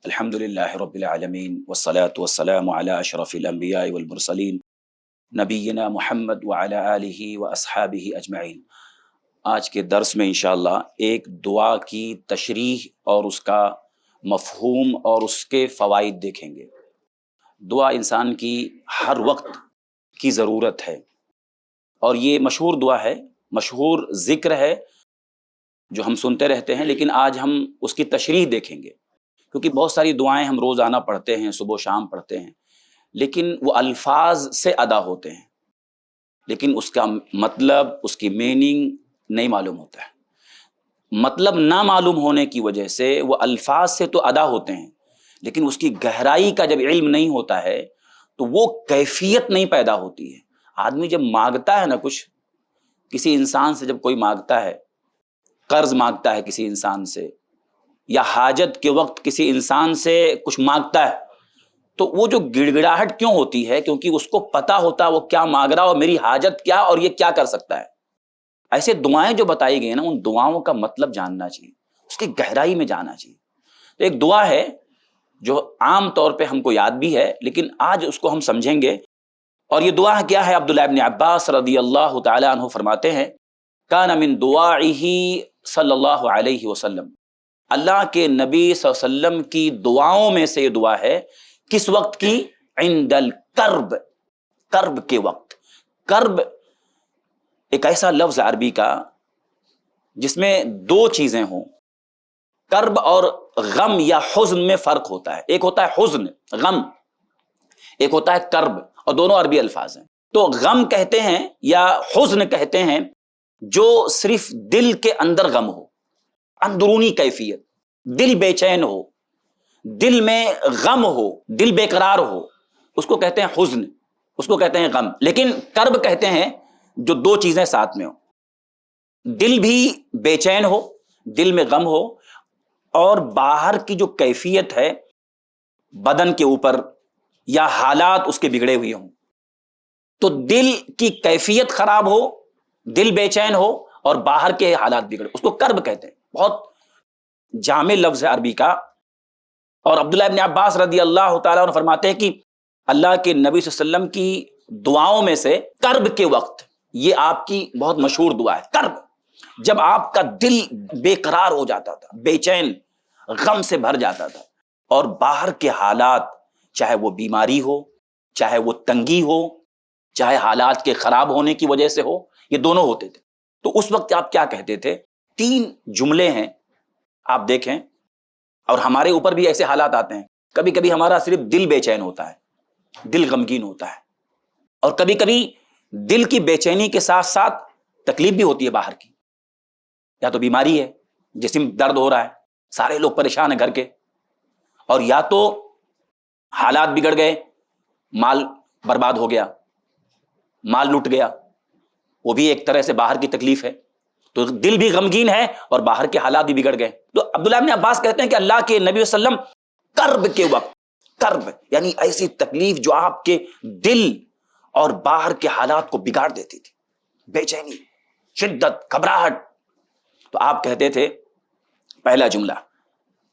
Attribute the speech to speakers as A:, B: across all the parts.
A: الحمد للہ رب العالمین والصلاة والسلام علی اشرف الانبیاء والمرسلین نبینا محمد وعلی آلہ واصحابہ اجمعین۔ آج کے درس میں انشاءاللہ ایک دعا کی تشریح اور اس کا مفہوم اور اس کے فوائد دیکھیں گے۔ دعا انسان کی ہر وقت کی ضرورت ہے، اور یہ مشہور دعا ہے، مشہور ذکر ہے جو ہم سنتے رہتے ہیں، لیکن آج ہم اس کی تشریح دیکھیں گے، کیونکہ بہت ساری دعائیں ہم روزانہ پڑھتے ہیں، صبح و شام پڑھتے ہیں، لیکن وہ الفاظ سے ادا ہوتے ہیں، لیکن اس کا مطلب، اس کی میننگ نہیں معلوم ہوتا ہے۔ مطلب نہ معلوم ہونے کی وجہ سے وہ الفاظ سے تو ادا ہوتے ہیں، لیکن اس کی گہرائی کا جب علم نہیں ہوتا ہے تو وہ کیفیت نہیں پیدا ہوتی ہے۔ آدمی جب مانگتا ہے نا کچھ، کسی انسان سے جب کوئی مانگتا ہے، قرض مانگتا ہے کسی انسان سے، یا حاجت کے وقت کسی انسان سے کچھ مانگتا ہے، تو وہ جو گڑ گڑاہٹ کیوں ہوتی ہے؟ کیونکہ اس کو پتا ہوتا ہے وہ کیا مانگ رہا اور میری حاجت کیا اور یہ کیا کر سکتا ہے۔ ایسے دعائیں جو بتائی گئی ہیں نا، ان دعاؤں کا مطلب جاننا چاہیے، اس کی گہرائی میں جانا چاہیے۔ تو ایک دعا ہے جو عام طور پہ ہم کو یاد بھی ہے، لیکن آج اس کو ہم سمجھیں گے۔ اور یہ دعا کیا ہے؟ عبداللہ ابن عباس رضی اللہ تعالی عنہ فرماتے ہیں، کان من دعائہ صلی اللہ علیہ وسلم، اللہ کے نبی صلی اللہ علیہ وسلم کی دعاؤں میں سے یہ دعا ہے۔ کس وقت کی؟ عند الکرب، کرب کے وقت۔ کرب ایک ایسا لفظ عربی کا جس میں دو چیزیں ہوں۔ کرب اور غم یا حزن میں فرق ہوتا ہے۔ ایک ہوتا ہے حزن، غم، ایک ہوتا ہے کرب، اور دونوں عربی الفاظ ہیں۔ تو غم کہتے ہیں یا حزن کہتے ہیں جو صرف دل کے اندر غم ہو، اندرونی کیفیت، دل بے چین ہو، دل میں غم ہو، دل بے قرار ہو، اس کو کہتے ہیں حزن، اس کو کہتے ہیں غم۔ لیکن کرب کہتے ہیں جو دو چیزیں ساتھ میں ہو، دل بھی بے چین ہو، دل میں غم ہو، اور باہر کی جو کیفیت ہے بدن کے اوپر یا حالات اس کے بگڑے ہوئے ہوں، تو دل کی کیفیت خراب ہو، دل بے چین ہو اور باہر کے حالات بگڑے، اس کو کرب کہتے ہیں۔ بہت جامع لفظ ہے عربی کا۔ اور عبداللہ ابن عباس رضی اللہ تعالیٰ عنہ فرماتے ہیں کہ اللہ کے نبی صلی اللہ علیہ وسلم کی دعاؤں میں سے کرب کے وقت یہ آپ کی بہت مشہور دعا ہے۔ کرب، جب آپ کا دل بے قرار ہو جاتا تھا، بے چین، غم سے بھر جاتا تھا، اور باہر کے حالات، چاہے وہ بیماری ہو، چاہے وہ تنگی ہو، چاہے حالات کے خراب ہونے کی وجہ سے ہو، یہ دونوں ہوتے تھے، تو اس وقت آپ کیا کہتے تھے؟ تین جملے ہیں، آپ دیکھیں، اور ہمارے اوپر بھی ایسے حالات آتے ہیں۔ کبھی کبھی ہمارا صرف دل بے چین ہوتا ہے، دل غمگین ہوتا ہے، اور کبھی کبھی دل کی بے چینی کے ساتھ ساتھ تکلیف بھی ہوتی ہے باہر کی، یا تو بیماری ہے، جسم درد ہو رہا ہے، سارے لوگ پریشان ہیں گھر کے، اور یا تو حالات بگڑ گئے، مال برباد ہو گیا، مال لٹ گیا، وہ بھی ایک طرح سے باہر کی تکلیف ہے، تو دل بھی غمگین ہے اور باہر کے حالات بھی بگڑ گئے۔ تو عبداللہ ابن عباس کہتے ہیں کہ اللہ کے نبی صلی اللہ علیہ وسلم کرب کے وقت، کرب یعنی ایسی تکلیف جو آپ کے دل اور باہر کے حالات کو بگاڑ دیتی تھی، بے چینی، شدت، گھبراہٹ، تو آپ کہتے تھے پہلا جملہ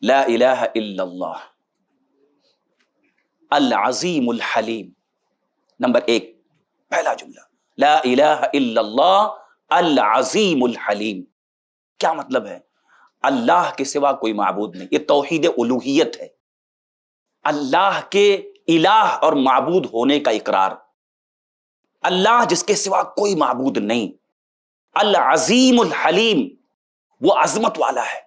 A: لا الہ الا اللہ العظیم الحلیم۔ نمبر ایک، پہلا جملہ لا الہ الا اللہ العظیم الحلیم۔ کیا مطلب ہے؟ اللہ کے سوا کوئی معبود نہیں، یہ توحید الوہیت ہے، اللہ کے الہ اور معبود ہونے کا اقرار۔ اللہ جس کے سوا کوئی معبود نہیں، العظیم الحلیم، وہ عظمت والا ہے،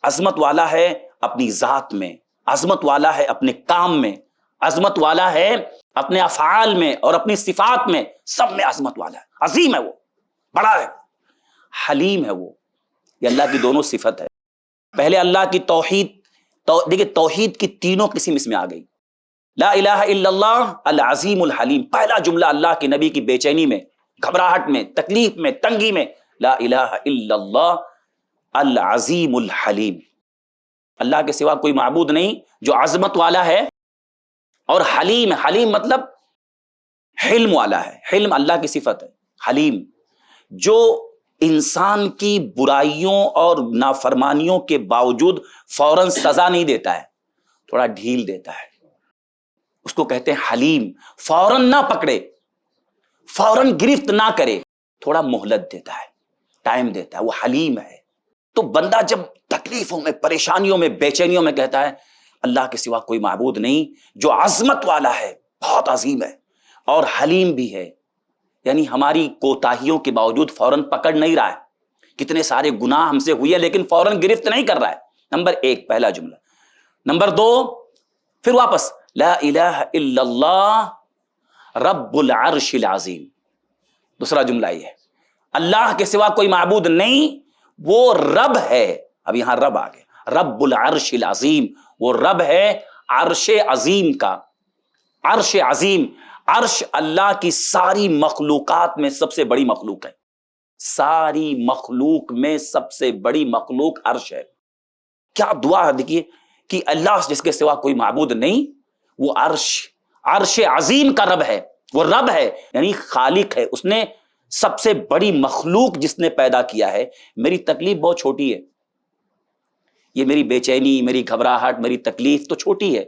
A: عظمت والا ہے اپنی ذات میں، عظمت والا ہے اپنے کام میں، عظمت والا ہے اپنے افعال میں اور اپنی صفات میں، سب میں عظمت والا ہے، عظیم ہے وہ، بڑا ہے، حلیم ہے وہ۔ یہ اللہ کی دونوں صفت ہے۔ پہلے اللہ کی توحید، دیکھیں توحید کی تینوں قسم اس میں آ گئی۔ لا الہ الا اللہ العظیم الحلیم، پہلا جملہ اللہ کے نبی کی بے چینی میں، گھبراہٹ میں، تکلیف میں، تنگی میں، لا الہ الا اللہ العظیم الحلیم، اللہ کے سوا کوئی معبود نہیں جو عظمت والا ہے اور حلیم ہے۔ حلیم مطلب حلم والا ہے، حلم اللہ کی صفت ہے۔ حلیم جو انسان کی برائیوں اور نافرمانیوں کے باوجود فوراً سزا نہیں دیتا ہے، تھوڑا ڈھیل دیتا ہے، اس کو کہتے ہیں حلیم، فوراً نہ پکڑے، فوراً گرفت نہ کرے، تھوڑا مہلت دیتا ہے، ٹائم دیتا ہے، وہ حلیم ہے۔ تو بندہ جب تکلیفوں میں، پریشانیوں میں، بے چینیوں میں کہتا ہے اللہ کے سوا کوئی معبود نہیں، جو عظمت والا ہے، بہت عظیم ہے اور حلیم بھی ہے، یعنی ہماری کوتاہیوں کے باوجود فوراً پکڑ نہیں رہا ہے، کتنے سارے گناہ ہم سے ہوئے لیکن فوراً گرفت نہیں کر رہا ہے، نمبر ایک پہلا جملہ۔ نمبر دو، پھر واپس لا الہ الا اللہ رب العرش العظیم، دوسرا جملہ یہ ہے اللہ کے سوا کوئی معبود نہیں، وہ رب ہے، اب یہاں رب آ گیا، رب العرش العظیم، وہ رب ہے عرش عظیم کا۔ عرش عظیم، عرش اللہ کی ساری مخلوقات میں سب سے بڑی مخلوق ہے، ساری مخلوق میں سب سے بڑی مخلوق عرش ہے۔ کیا دعا ہے دیکھیے کہ اللہ جس کے سوا کوئی معبود نہیں، وہ عرش عظیم کا رب ہے، وہ رب ہے یعنی خالق ہے، اس نے سب سے بڑی مخلوق جس نے پیدا کیا ہے۔ میری تکلیف بہت چھوٹی ہے، یہ میری بے چینی، میری گھبراہٹ، میری تکلیف تو چھوٹی ہے،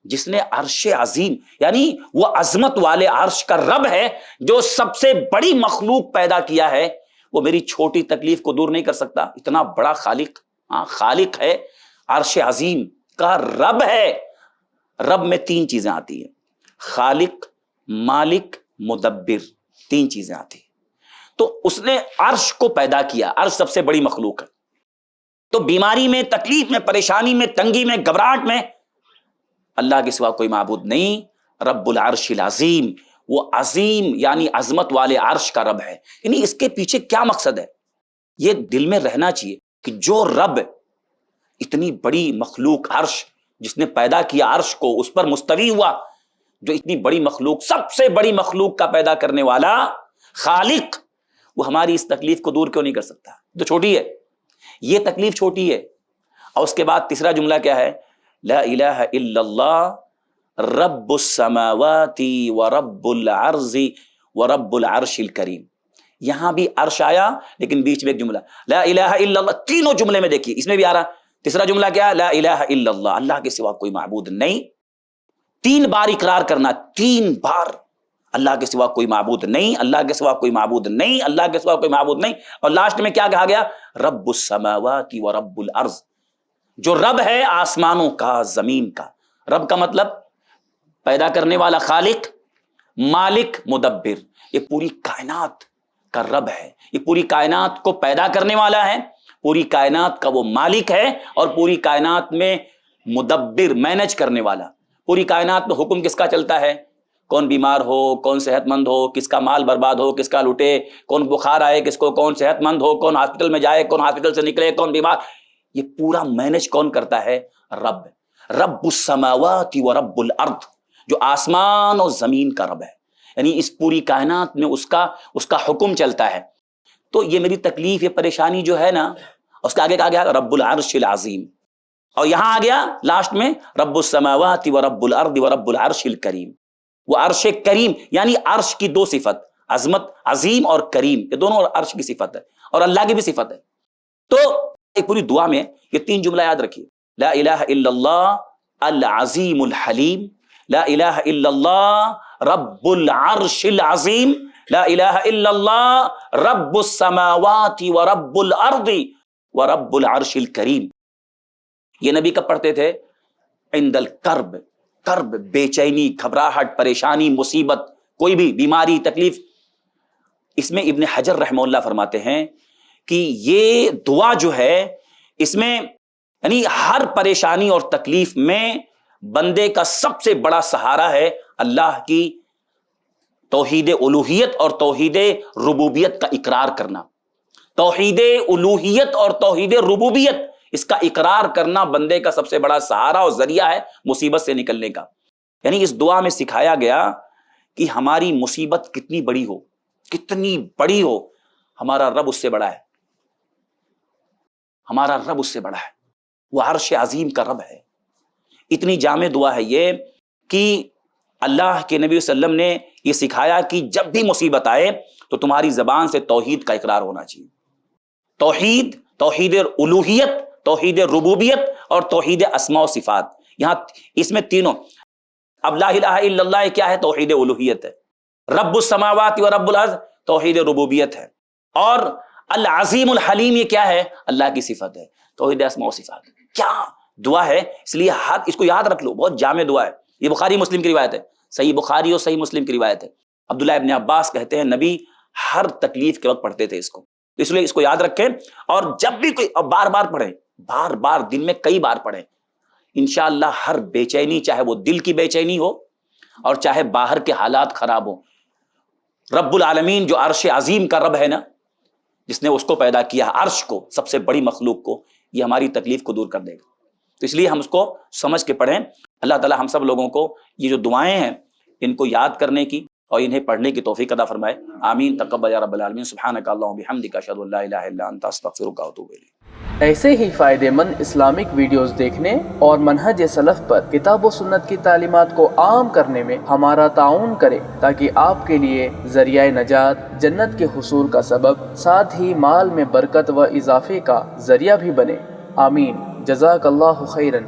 A: جس نے عرش عظیم یعنی وہ عظمت والے عرش کا رب ہے جو سب سے بڑی مخلوق پیدا کیا ہے، وہ میری چھوٹی تکلیف کو دور نہیں کر سکتا؟ اتنا بڑا خالق، خالق ہے، عرش عظیم کا رب ہے۔ رب میں تین چیزیں آتی ہیں، خالق، مالک، مدبر، تین چیزیں آتی ہیں۔ تو اس نے عرش کو پیدا کیا، عرش سب سے بڑی مخلوق ہے۔ تو بیماری میں، تکلیف میں، پریشانی میں، تنگی میں، گھبراہٹ میں اللہ کے سوا کوئی معبود نہیں، رب العرش العظیم، وہ عظیم یعنی عظمت والے عرش کا رب ہے۔ یعنی اس کے پیچھے کیا مقصد ہے، یہ دل میں رہنا چاہیے کہ جو رب اتنی بڑی مخلوق عرش، جس نے پیدا کیا عرش کو، اس پر مستوی ہوا، جو اتنی بڑی مخلوق، سب سے بڑی مخلوق کا پیدا کرنے والا خالق، وہ ہماری اس تکلیف کو دور کیوں نہیں کر سکتا؟ تو چھوٹی ہے، یہ تکلیف چھوٹی ہے۔ اور اس کے بعد تیسرا جملہ کیا ہے؟ لا الہ الا اللہ رب السماوات ورب العرض ورب العرش الکریم۔ یہاں بھی عرش آیا لیکن بیچ میں ایک جملہ لا الہ الا اللہ، تینوں جملے میں دیکھیے اس میں بھی آ رہا۔ تیسرا جملہ کیا ہے؟ لا الہ الا اللہ، اللہ کے سوا کوئی معبود نہیں، تین بار اقرار کرنا، تین بار اللہ کے سوا کوئی معبود نہیں، اللہ کے سوا کوئی معبود نہیں، اللہ کے سوا کوئی معبود نہیں۔ اور لاسٹ میں کیا کہا گیا؟ رب السماوات ورب الارض، جو رب ہے آسمانوں کا، زمین کا۔ رب کا مطلب پیدا کرنے والا خالق، مالک، مدبر، یہ پوری کائنات کا رب ہے، یہ پوری کائنات کو پیدا کرنے والا ہے، پوری کائنات کا وہ مالک ہے، اور پوری کائنات میں مدبر، مینج کرنے والا۔ پوری کائنات میں حکم کس کا چلتا ہے؟ کون بیمار ہو، کون صحت مند ہو، کس کا مال برباد ہو، کس کا لٹے، کون بخار آئے کس کو، کون صحت مند ہو، کون ہاسپٹل میں جائے، کون ہاسپٹل سے نکلے، کون بیمار، یہ پورا مینج کون کرتا ہے؟ رب۔ رب السماوات ورب الارض، جو آسمان اور زمین کا رب ہے، یعنی اس پوری کائنات میں اس کا حکم چلتا ہے۔ تو یہ میری تکلیف، یہ پریشانی جو ہے نا، اس کے آگے کہا گیا رب العرش العظیم، اور یہاں آ گیا لاسٹ میں رب السماوات ورب الارض ورب العرش الکریم۔ وہ عرش کریم یعنی عرش کی دو صفت، عظمت، عظیم اور کریم، یہ دونوں عرش کی صفت ہے اور اللہ کی بھی صفت ہے۔ تو ایک پوری دعا میں یہ تین جملہ یاد رکھیے، لا الہ الا اللہ العظیم الحلیم، لا الہ الا اللہ رب العرش العظیم، لا الہ الا اللہ رب السماوات ورب الارض ورب العرش الکریم۔ یہ نبی کب پڑھتے تھے؟ عند الکرب، کرب، بے چینی، گھبراہٹ، پریشانی، مصیبت، کوئی بھی بیماری، تکلیف۔ اس میں ابن حجر رحمہ اللہ فرماتے ہیں کہ یہ دعا جو ہے، اس میں یعنی ہر پریشانی اور تکلیف میں بندے کا سب سے بڑا سہارا ہے اللہ کی توحید الوہیت اور توحید ربوبیت کا اقرار کرنا۔ توحید الوہیت اور توحید ربوبیت، اس کا اقرار کرنا بندے کا سب سے بڑا سہارا اور ذریعہ ہے مصیبت سے نکلنے کا۔ یعنی اس دعا میں سکھایا گیا کہ ہماری مصیبت کتنی بڑی ہو، کتنی بڑی ہو، ہمارا رب اس سے بڑا ہے، ہمارا رب اس سے بڑا ہے، وہ عرش عظیم کا رب ہے۔ اتنی جامع دعا ہے یہ کہ اللہ کے نبی صلی اللہ علیہ وسلم نے یہ سکھایا کہ جب بھی مصیبت آئے تو تمہاری زبان سے توحید کا اقرار ہونا چاہیے۔ توحید، توحید الوہیت، توحید ربوبیت اور توحید اسماء و صفات، یہاں اس میں تینوں، اب لا الہ الا اللہ کیا ہے؟ توحید الوہیت ہے. رب السماوات و رب الارض توحید ربوبیت ہے. اور العظیم الحلیم یہ کیا ہے؟ اللہ کی صفت ہے، توحید اسماء و صفات. کیا دعا ہے! اس لیے اس کو یاد رکھ لو، بہت جامع دعا ہے. یہ بخاری مسلم کی روایت ہے، صحیح بخاری اور صحیح مسلم کی روایت ہے. عبداللہ ابن عباس کہتے ہیں نبی ہر تکلیف کے وقت پڑھتے تھے اس کو، اس لیے اس کو یاد رکھیں. اور جب بھی کوئی بار بار پڑھیں، بار بار دن میں کئی بار پڑھیں، انشاءاللہ ہر بے چینی، چاہے وہ دل کی بے چینی ہو اور چاہے باہر کے حالات خراب ہوں، رب العالمین جو عرش عظیم کا رب ہے نا، جس نے اس کو پیدا کیا، عرش کو، سب سے بڑی مخلوق کو، یہ ہماری تکلیف کو دور کر دے گا. تو اس لیے ہم اس کو سمجھ کے پڑھیں. اللہ تعالی ہم سب لوگوں کو یہ جو دعائیں ہیں ان کو یاد کرنے کی اور انہیں پڑھنے کی توفیق عطا فرمائے. آمین. تقبل یا رب العالمین. سبحانک اللہم بحمدک، اشہد ان لا الہ الا انت، استغفرک و اتوب الیک.
B: ایسے ہی فائدہ مند اسلامک ویڈیوز دیکھنے اور منہج سلف پر کتاب و سنت کی تعلیمات کو عام کرنے میں ہمارا تعاون کریں، تاکہ آپ کے لیے ذریعہ نجات، جنت کے حصول کا سبب، ساتھ ہی مال میں برکت و اضافے کا ذریعہ بھی بنے. آمین. جزاک اللہ خیرن.